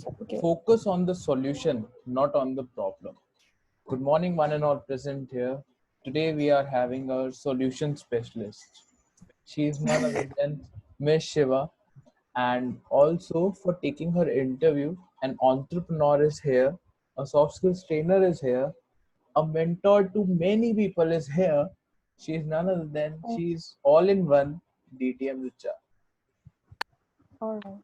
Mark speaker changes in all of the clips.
Speaker 1: Okay.
Speaker 2: Focus on the solution, not on the problem. Good morning, one and all present here. Today we are having our solution specialist. She is none other than Miss Shiva, and also for taking her interview, an entrepreneur is here, a soft skills trainer is here, a mentor to many people is here. She is none other than she is all in one DTM Richa.
Speaker 1: All right.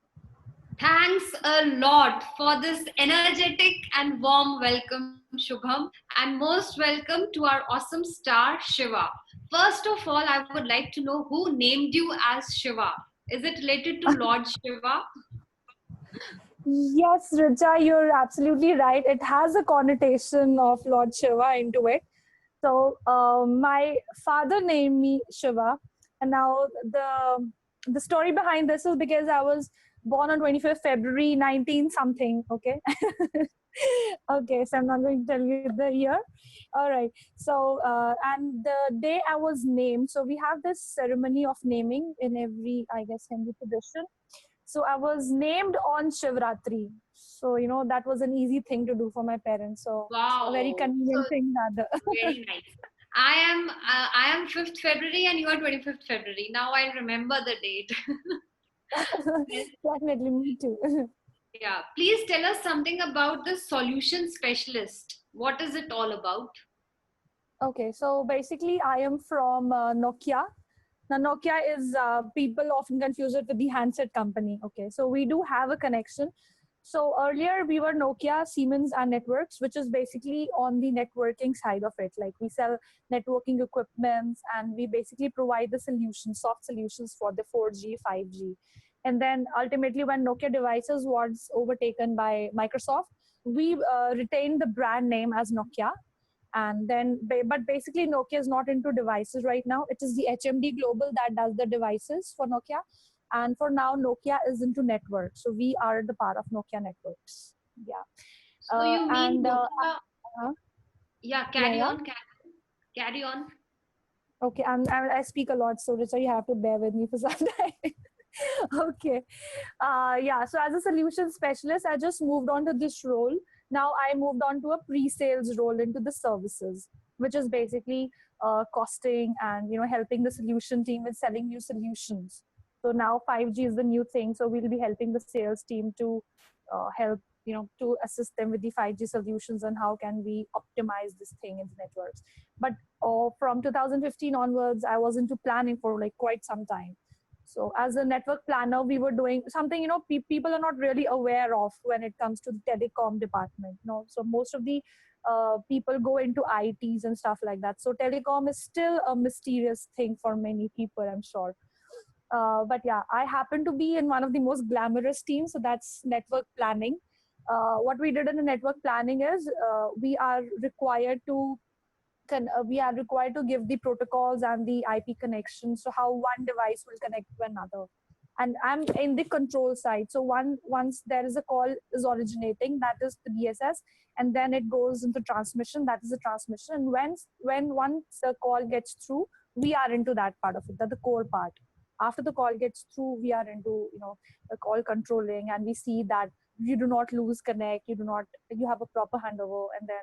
Speaker 3: Thanks a lot for this energetic and warm welcome, Shubham, and most welcome to our awesome star, Shiva. First of all, I would like to know who named you as Shiva. Is it related to Lord Shiva?
Speaker 1: Yes, Richa, you're absolutely right. It has a connotation of Lord Shiva into it. So my father named me Shiva, and now the story behind this is because I was born on 25th February 19 something. Okay. Okay, so I'm not going to tell you the year. All right. So and the day I was named, so we have this ceremony of naming in every, I guess, Hindu tradition. So I was named on Shivratri. So, that was an easy thing to do for my parents. So a very
Speaker 3: Wow.
Speaker 1: convenient
Speaker 3: So
Speaker 1: thing rather.
Speaker 3: very nice. I am 5th February and you are 25th February. Now I remember the date. Well,
Speaker 1: Definitely, me too.
Speaker 3: yeah. Please tell us something about the solution specialist. What is it all about?
Speaker 1: Okay, so basically, I am from Nokia. Now, Nokia is, people often confuse it with the handset company. Okay, so we do have a connection. So earlier we were Nokia, Siemens, and Networks, which is basically on the networking side of it. Like we sell networking equipments and we basically provide the solutions, soft solutions for the 4G, 5G. And then ultimately, when Nokia devices was overtaken by Microsoft, we retained the brand name as Nokia. And then but basically Nokia is not into devices right now. It is the HMD Global that does the devices for Nokia, and for now Nokia is into networks, so we are the part of Nokia networks. Yeah.
Speaker 3: So you mean
Speaker 1: And
Speaker 3: Nokia?
Speaker 1: uh,
Speaker 3: Yeah,
Speaker 1: yeah,
Speaker 3: carry
Speaker 1: yeah.
Speaker 3: on, carry on.
Speaker 1: Okay, I speak a lot, so Richa, you have to bear with me for some time. Okay. Yeah, so as a solution specialist, I just moved on to this role. Now I moved on to a pre-sales role into the services, which is basically costing and helping the solution team with selling new solutions. So now 5G is the new thing, so we'll be helping the sales team to help to assist them with the 5G solutions and how can we optimize this thing in the networks. But from 2015 onwards, I was into planning for like quite some time. So as a network planner, we were doing something, people are not really aware of when it comes to the telecom department. So most of the people go into ITs and stuff like that. So telecom is still a mysterious thing for many people, I'm sure. But yeah, I happen to be in one of the most glamorous teams. So that's network planning. What we did in the network planning is we are required to give the protocols and the IP connections, so how one device will connect to another. And I'm in the control side. So once there is a call is originating, that is the BSS, and then it goes into transmission, that is the transmission. And when once the call gets through, we are into that part of it, that the core part. After the call gets through, we are into the call controlling, and we see that you do not lose connect, you have a proper handover, and then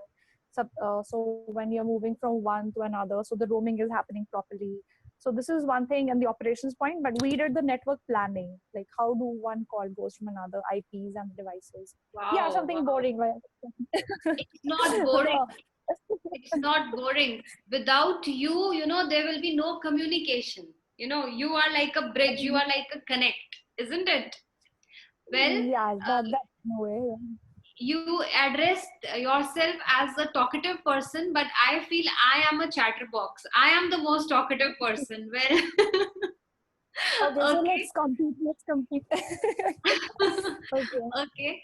Speaker 1: so when you're moving from one to another, so the roaming is happening properly. So this is one thing and the operations point, but we did the network planning, like how do one call goes from another, IPs and devices. Yeah,
Speaker 3: Wow,
Speaker 1: something
Speaker 3: wow.
Speaker 1: boring, right?
Speaker 3: It's not boring.
Speaker 1: So,
Speaker 3: It's not boring. Without you, there will be no communication. You are like a bridge, you are like a connect, isn't it? Well,
Speaker 1: yeah, that's no way.
Speaker 3: you addressed yourself as a talkative person, but I feel I am a chatterbox. I am the most talkative person. Well,
Speaker 1: Okay, so
Speaker 3: okay.
Speaker 1: let's compete. Okay.
Speaker 3: Okay.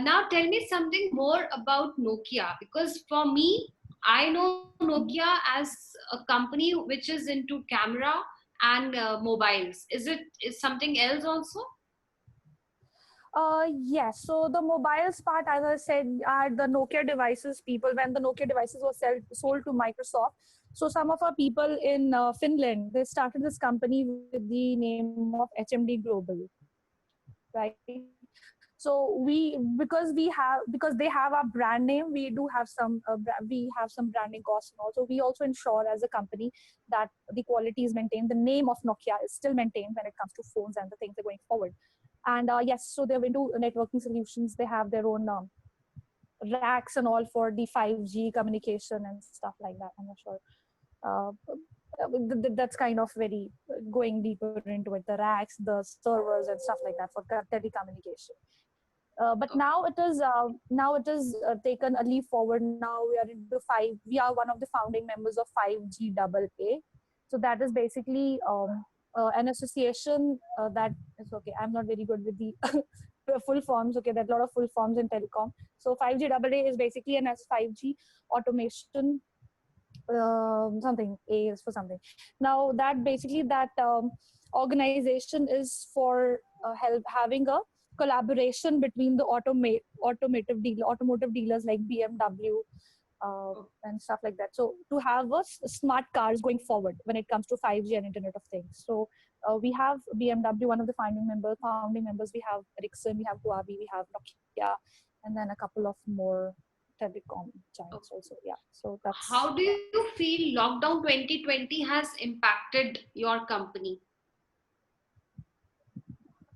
Speaker 3: Now tell me something more about Nokia, because for me, I know Nokia as a company which is into camera and mobiles. Is something else also?
Speaker 1: Yes. So the mobiles part, as I said, are the Nokia devices. People, when the Nokia devices were sold to Microsoft, so some of our people in Finland, they started this company with the name of HMD Global, right? So because they have our brand name, we do have some we have some branding costs, and also we also ensure as a company that the quality is maintained. The name of Nokia is still maintained when it comes to phones and the things that are going forward. And yes, so they're into networking solutions. They have their own racks and all for the 5G communication and stuff like that. I'm not sure. That's kind of very going deeper into it. The racks, the servers, and stuff like that for telecommunication. But now it is taken a leap forward. Now we are into five. We are one of the founding members of 5G Double A. So that is basically an association that is okay. I'm not very good with the full forms. Okay, there are a lot of full forms in telecom. So 5G Double A is basically an as 5G automation something A is for something. Now that basically that organization is for help having a collaboration between the automotive dealers like BMW and stuff like that. So to have smart cars going forward when it comes to 5G and Internet of Things. So we have BMW, one of the founding members. We have Ericsson, we have Huawei, we have Nokia, and then a couple of more telecom giants also. Yeah. So that's
Speaker 3: How do you feel lockdown 2020 has impacted your company?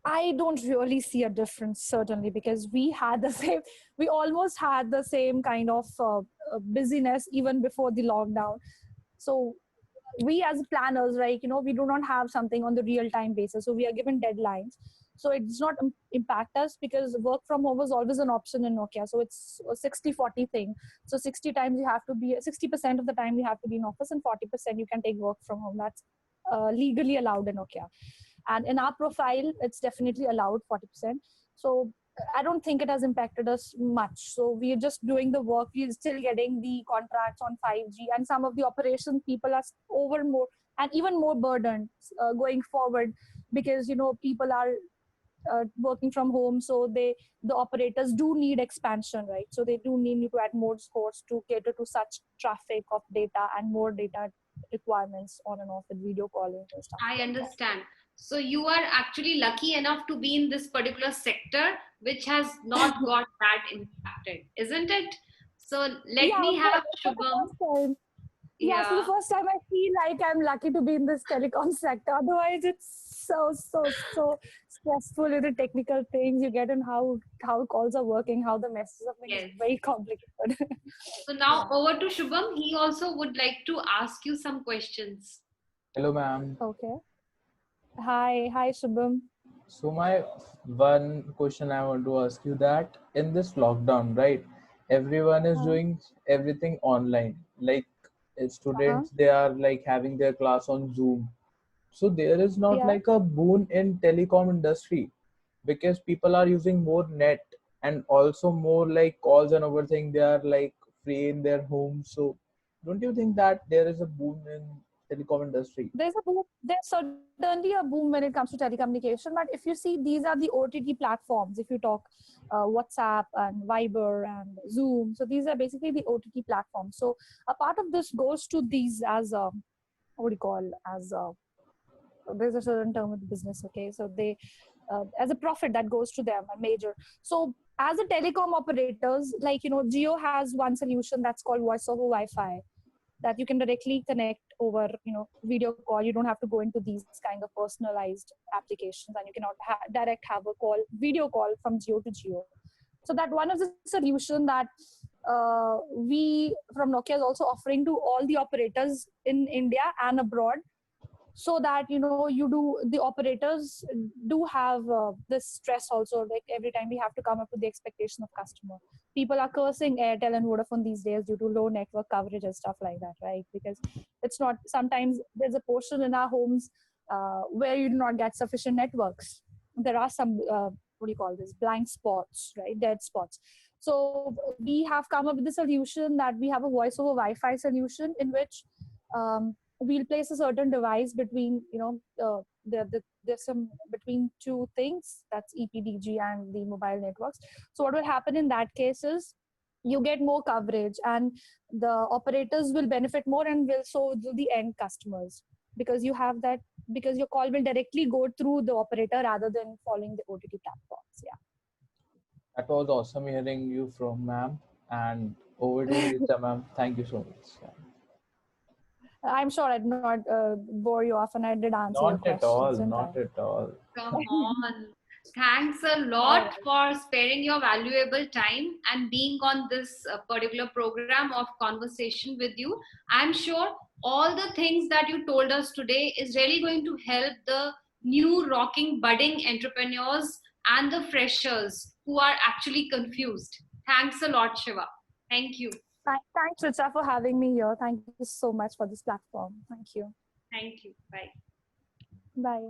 Speaker 1: I don't really see a difference, certainly, because we had the same, we almost had the same kind of busyness even before the lockdown. So we as planners, right, we do not have something on the real time basis. So we are given deadlines. So it does not impact us because work from home was always an option in Nokia. So it's a 60-40 thing. So 60 times you have to be, 60% of the time you have to be in office and 40% you can take work from home. That's legally allowed in Nokia. And in our profile, it's definitely allowed 40%. So I don't think it has impacted us much. So we are just doing the work. We're still getting the contracts on 5G, and some of the operations people are over more and even more burdened going forward because people are working from home. So the operators do need expansion, right? So they do need to add more scores to cater to such traffic of data and more data requirements on and off with video calling and stuff
Speaker 3: I
Speaker 1: like that.
Speaker 3: understand. So you are actually lucky enough to be in this particular sector, which has not got that impacted, isn't it? So let
Speaker 1: Yeah,
Speaker 3: me have
Speaker 1: for the
Speaker 3: Shubham.
Speaker 1: first time. Yeah, for the
Speaker 3: Yeah.
Speaker 1: first time, I feel like I'm lucky to be in this telecom sector. Otherwise, it's so stressful with the technical things you get and how calls are working, how the messages are being is
Speaker 3: Yes.
Speaker 1: very complicated.
Speaker 3: So now
Speaker 1: Yeah.
Speaker 3: over to Shubham. He also would like to ask you some questions.
Speaker 2: Hello, ma'am.
Speaker 1: Okay. Hi, Shubham.
Speaker 2: So my one question I want to ask you that in this lockdown, right? Everyone is
Speaker 1: Uh,
Speaker 2: doing everything online. Like
Speaker 1: uh-huh.
Speaker 2: students, they are like having their class on Zoom. So there is not
Speaker 1: Yeah.
Speaker 2: like a boon in telecom industry because people are using more net and also more like calls and everything. They are like free in their homes. So don't you think that there is a boon in telecom industry?
Speaker 1: There's a boom. There's certainly a boom when it comes to telecommunication. But if you see, these are the OTT platforms. If you talk WhatsApp and Viber and Zoom, so these are basically the OTT platforms. So a part of this goes to these as what do you call as there's a certain term with business. Okay, so they as a profit that goes to them, a major. So as a telecom operators, like Geo has one solution that's called voice over Wi-Fi that you can directly connect over video call. You don't have to go into these kind of personalized applications, and you cannot direct have a call video call from Geo to Geo. So that one of the solution that we from Nokia is also offering to all the operators in India and abroad, so that you do the operators do have this stress also, like every time we have to come up with the expectation of customer. People are cursing Airtel and Vodafone these days due to low network coverage and stuff like that, right? Because it's not, sometimes there's a portion in our homes where you do not get sufficient networks. There are some what do you call this, blank spots, right, dead spots. So we have come up with a solution that we have a voice over Wi-Fi solution in which we'll place a certain device between there's some between two things, that's EPDG and the mobile networks. So what will happen in that case is you get more coverage, and the operators will benefit more, and will so do the end customers, because you have that, because your call will directly go through the operator rather than following the OTT platforms. Yeah.
Speaker 2: That was awesome hearing you from ma'am. And over to you, Richa ma'am. Thank you so much.
Speaker 1: I'm sure I did not bore you off and I did answer your
Speaker 2: Not at
Speaker 1: questions
Speaker 2: all.
Speaker 1: in
Speaker 2: Not
Speaker 1: time.
Speaker 2: at all.
Speaker 3: Come on. Thanks a
Speaker 1: All
Speaker 3: lot
Speaker 1: right.
Speaker 3: for sparing your valuable time and being on this particular program of conversation with you. I'm sure all the things that you told us today is really going to help the new rocking budding entrepreneurs and the freshers who are actually confused. Thanks a lot, Shiva. Thank you.
Speaker 1: Thanks, Richa, for having me here. Thank you so much for this platform. Thank you.
Speaker 3: Thank you. Bye.
Speaker 1: Bye.